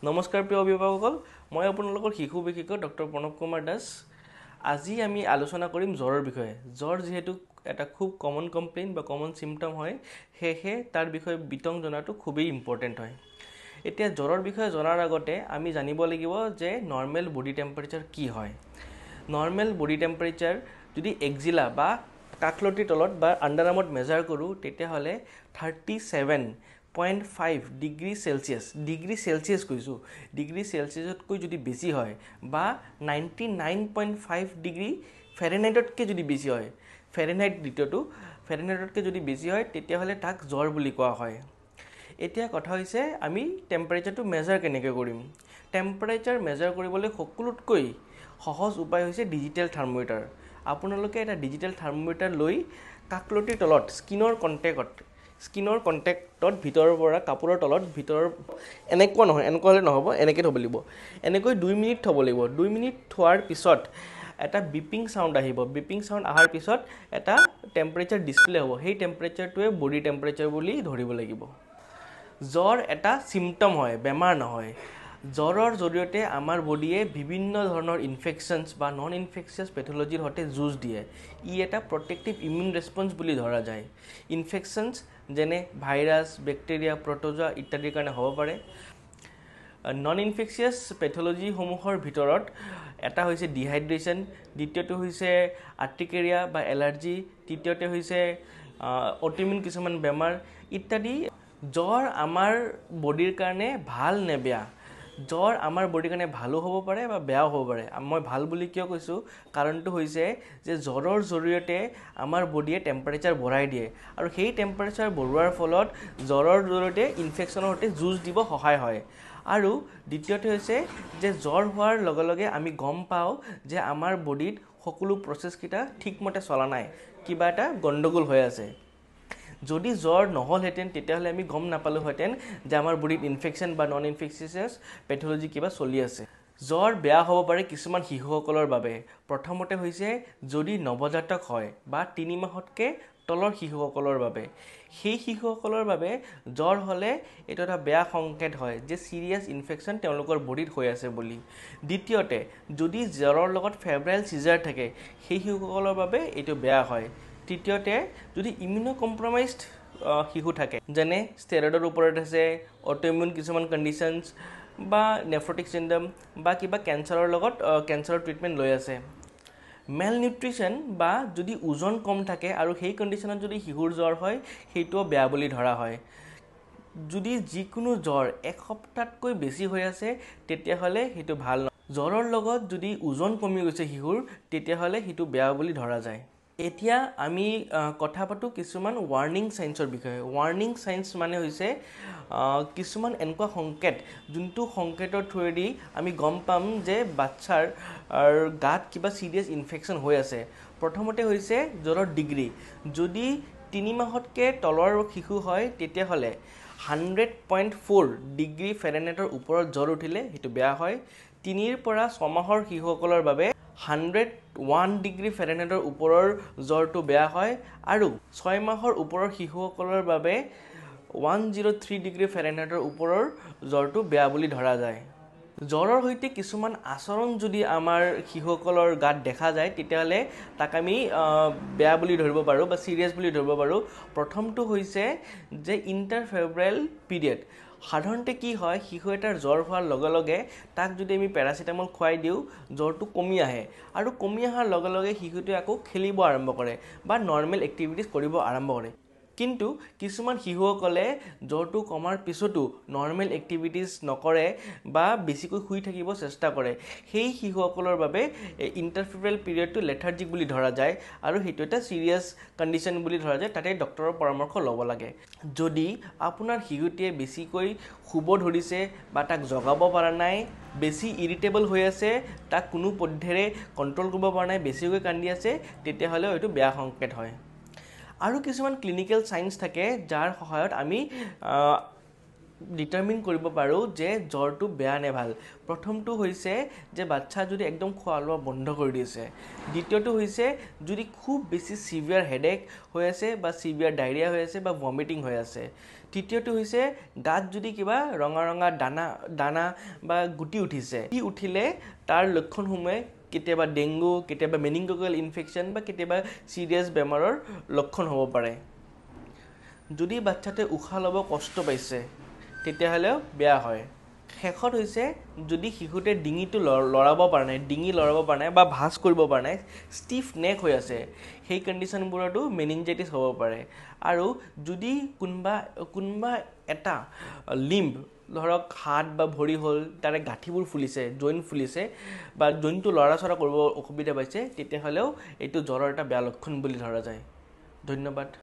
নমস্কাৰ প্ৰিয় অভিভাৱকসকল, মই আপোনালোকৰ শিশু বিশেষজ্ঞ ডক্টৰ প্ৰণৱ কুমাৰ দাস। আজি আমি আলোচনা কৰিম জ্বৰৰ বিষয়ে। জ্বৰ যিহেতু এটা খুব কমন কমপ্লেইন বা কমন চিমটম হয়, সেয়েহে তাৰ বিষয়ে বিতং জনাটো খুবেই ইম্পৰ্টেণ্ট হয়। এতিয়া জ্বৰৰ বিষয়ে জনাৰ আগতে আমি জানিব লাগিব যে নৰ্মেল বডি টেম্পাৰেচাৰ কি হয়। নৰ্মেল বডি টেম্পাৰেচাৰ যদি এক্সিলা বা কাষলতিৰ তলত বা আণ্ডাৰআৰ্মত মেজাৰ কৰোঁ, তেতিয়াহ'লে 37.5 ডিগ্ৰী চেলচিয়াছ, কৈছোঁ, ডিগ্ৰী চেলচিয়াছতকৈ যদি বেছি হয় বা 99.5 ডিগ্ৰী ফেৰেনহাইটতকৈ যদি বেছি হয়, ফেৰেনহাইটতকৈ যদি বেছি হয়, তেতিয়াহ'লে তাক জ্বৰ বুলি কোৱা হয়। এতিয়া কথা হৈছে আমি টেম্পাৰেচাৰটো মেজাৰ কেনেকৈ কৰিম। টেম্পাৰেচাৰ মেজাৰ কৰিবলৈ সকলোতকৈ সহজ উপায় হৈছে ডিজিটেল থাৰ্মোমিটাৰ। আপোনালোকে এটা ডিজিটেল থাৰ্মোমিটাৰ লৈ কাষলতিৰ তলত স্কিনৰ কণ্টেক্টত ভিতৰৰ পৰা কাপোৰৰ তলত এনেকুৱা হ'লে নহ'ব, এনেকৈ থ'ব লাগিব। এনেকৈ 2 মিনিট থ'ব লাগিব। 2 মিনিট থোৱাৰ পিছত এটা বিপিং চাউণ্ড আহিব। বিপিং চাউণ্ড অহাৰ পিছত এটা টেম্পাৰেচাৰ ডিছপ্লে হ'ব। সেই টেম্পাৰেচাৰটোৱে বডি টেম্পাৰেচাৰ বুলি ধৰিব লাগিব। জ্বৰ এটা চিমটম হয়, বেমাৰ নহয়। জ্বৰৰ জৰিয়তে আমাৰ বডিয়ে বিভিন্ন ধৰণৰ ইনফেকশ্যনছ বা নন ইনফেকচিয়াছ পেথলজিৰ সৈতে যুঁজ দিয়ে। ই এটা প্ৰটেক্টিভ ইমিউন ৰেছপন্স বুলি ধৰা যায়। ইনফেকশ্যনছ যেনে ভাইৰাছ, বেক্টেৰিয়া, প্ৰট'জোৱা ইত্যাদিৰ কাৰণে হ'ব পাৰে। নন ইনফেকচিয়াছ পেথলজিসমূহৰ ভিতৰত এটা হৈছে ডিহাইড্ৰেশ্যন, দ্বিতীয়টো হৈছে আৰ্টিকেৰিয়া বা এলাৰ্জি, তৃতীয়তে হৈছে অটোইমিউন কিছুমান বেমাৰ ইত্যাদি। জ্বৰ আমাৰ বডিৰ কাৰণে ভাল নে বেয়া? জ্বৰ আমাৰ বডিৰ কাৰণে ভালো হ'ব পাৰে বা বেয়াও হ'ব পাৰে। মই ভাল বুলি কিয় কৈছোঁ? কাৰণটো হৈছে যে জ্বৰৰ জৰিয়তে আমাৰ বডিয়ে টেম্পাৰেচাৰ বঢ়াই দিয়ে আৰু সেই টেম্পাৰেচাৰ বঢ়োৱাৰ ফলত জ্বৰৰ জৰিয়তে ইনফেকশ্যনৰ সৈতে যুঁজ দিব সহায় হয়। আৰু দ্বিতীয়তে হৈছে যে জ্বৰ হোৱাৰ লগে লগে আমি গম পাওঁ যে আমাৰ বডিত সকলো প্ৰচেছকেইটা ঠিকমতে চলা নাই, কিবা এটা গণ্ডগোল হৈ আছে। যদি জ্বৰ নহ'লহেঁতেন তেতিয়াহ'লে আমি গম নাপালোহেঁতেন যে আমাৰ বডিত ইনফেকশ্যন বা নন ইনফেকচিয়াছ পেথলজি কিবা চলি আছে। জ্বৰ বেয়া হ'ব পাৰে কিছুমান শিশুসকলৰ বাবে। প্ৰথমতে হৈছে যদি নৱজাতক হয় বা 3 মাহতকৈ তলৰ শিশুসকলৰ বাবে। সেই শিশুসকলৰ বাবে জ্বৰ হ'লে এইটো এটা বেয়া সংকেত হয় যে চিৰিয়াছ ইনফেকশ্যন তেওঁলোকৰ বডিত হৈ আছে বুলি। দ্বিতীয়তে, যদি জ্বৰৰ লগত ফেব্ৰাইল চিজাৰ থাকে, সেই শিশুসকলৰ বাবে এইটো বেয়া হয়। তৃতীয়তে, যদি ইমিউনো কম্প্ৰমাইজড শিশু থাকে, যেনে ষ্টেৰইডৰ ওপৰত আছে, অটোইমিউন কিছুমান কণ্ডিশ্যনছ বা নেফ্ৰটিক চিণ্ড্ৰম বা কিবা কেঞ্চাৰৰ ট্ৰিটমেণ্ট লৈ আছে। মেল নিউট্ৰিশ্যন বা যদি ওজন কম থাকে আৰু সেই কণ্ডিশ্যনত যদি শিশুৰ জ্বৰ হয়, সেইটোও বেয়া বুলি ধৰা হয়। যদি যিকোনো জ্বৰ 1 সপ্তাহতকৈ বেছি হৈ আছে, তেতিয়াহ'লে সেইটো ভাল নহয়। জ্বৰৰ লগত যদি ওজন কমি গৈছে শিশুৰ, তেতিয়াহ'লে সেইটো বেয়া বুলি ধৰা যায়। এতিয়া আমি কথা পাতোঁ কিছুমান ৱাৰ্ণিং চাইন্সৰ বিষয়ে। ৱাৰ্ণিং চাইন্স মানে হৈছে কিছুমান এনেকুৱা সংকেত, যোনটো সংকেতৰ থ্ৰুৱেদি আমি গম পাম যে বাচ্ছাৰ গাত কিবা চিৰিয়াছ ইনফেকশ্যন হৈ আছে। প্ৰথমতে হৈছে জ্বৰৰ ডিগ্ৰী। যদি 3 মাহতকৈ তলৰ শিশু হয়, তেতিয়াহ'লে 100.4 ডিগ্ৰী ফেৰেনহাইটৰ ওপৰত জ্বৰ উঠিলে সেইটো বেয়া হয়। 3 পৰা 6 মাহৰ শিশুসকলৰ বাবে 101 ডিগ্ৰী ফেৰেনহাইটৰ ওপৰৰ জ্বৰটো বেয়া হয় আৰু 6 মাহৰ ওপৰৰ শিশুসকলৰ বাবে 103 ডিগ্ৰী ফেৰেনহাইটৰ ওপৰৰ জ্বৰটো বেয়া বুলি ধৰা যায়। জ্বৰৰ সৈতে কিছুমান আচৰণ যদি আমাৰ শিশুসকলৰ গাত দেখা যায়, তেতিয়াহ'লে তাক আমি বেয়া বুলি ধৰিব পাৰোঁ বা চিৰিয়াছ বুলি ধৰিব পাৰোঁ। প্ৰথমটো হৈছে যে ইণ্টাৰফেব্ৰাইল পিৰিয়ড। সাধাৰণতে কি হয়, শিশু এটাৰ জ্বৰ হোৱাৰ লগে লগে তাক যদি আমি পেৰাচিটামল খুৱাই দিওঁ, জ্বৰটো কমি আহে আৰু কমি অহাৰ লগে লগে শিশুটোৱে আকৌ খেলিব আৰম্ভ কৰে বা নৰ্মেল এক্টিভিটিজ কৰিব আৰম্ভ কৰে। কিন্তু কিছুমান শিশুসকলে জ্বৰটো কমাৰ পিছতো নৰ্মেল এক্টিভিটিজ নকৰে বা বেছিকৈ শুই থাকিব চেষ্টা কৰে। সেই শিশুসকলৰ বাবে ইণ্টাৰফেব্ৰাইল পিৰিয়ডটো লেথাৰ্জিক বুলি ধৰা যায় আৰু সেইটো এটা চিৰিয়াছ কণ্ডিশ্যন বুলি ধৰা যায়। তাতে ডক্টৰৰ পৰামৰ্শ ল'ব লাগে। যদি আপোনাৰ শিশুটিয়ে বেছিকৈ শুব ধৰিছে বা তাক জগাব পৰা নাই, বেছি ইৰিটেবল হৈ আছে, তাক কোনো পদ্ধতিৰে কণ্ট্ৰল কৰিব পৰা নাই, বেছিকৈ কান্দি আছে, তেতিয়াহ'লেও এইটো বেয়া সংকেত হয়। আৰু কিছুমান ক্লিনিকেল চাইন্স থাকে যাৰ সহায়ত আমি ডিটাৰমিন কৰিব পাৰোঁ যে জ্বৰটো বেয়া নে ভাল। প্ৰথমটো হৈছে যে বাচ্চা যদি একদম খোৱা লোৱা বন্ধ কৰি দিছে। দ্বিতীয়টো হৈছে যদি খুব বেছি চিভিয়াৰ হেডেক হৈ আছে বা চিভিয়াৰ ডায়েৰিয়া হৈ আছে বা ভমিটিং হৈ আছে। তৃতীয়টো হৈছে গাত যদি কিবা ৰঙা ৰঙা দানা বা গুটি উঠিছে। গুটি উঠিলে তাৰ লক্ষণসমূহে কেতিয়াবা ডেংগু, কেতিয়াবা মেনিনগোককেল ইনফেকশ্যন বা কেতিয়াবা চিৰিয়াছ বেমাৰৰ লক্ষণ হ'ব পাৰে। যদি বাচ্চাটোৱে উশাহ ল'ব কষ্ট পাইছে তেতিয়াহ'লেও বেয়া হয়। শেষত হৈছে যদি শিশুতে ডিঙিটো লৰাব পৰা নাই, ডিঙি লৰাব পৰা নাই বা ভাঁজ কৰিব পৰা নাই, ষ্টিফ নেক হৈ আছে, সেই কণ্ডিশ্যনবোৰতো মেনিনজাইটিছ হ'ব পাৰে। আৰু যদি কোনোবা এটা লিম্ব ধৰক হাত বা ভৰি হ'ল, তাৰে গাঁঠিবোৰ ফুলিছে, জইণ্ট ফুলিছে বা জইণ্টটো লৰা চৰা কৰিব অসুবিধা পাইছে, তেতিয়াহ'লেও এইটো জ্বৰৰ এটা বেয়া লক্ষণ বুলি ধৰা যায়। ধন্যবাদ।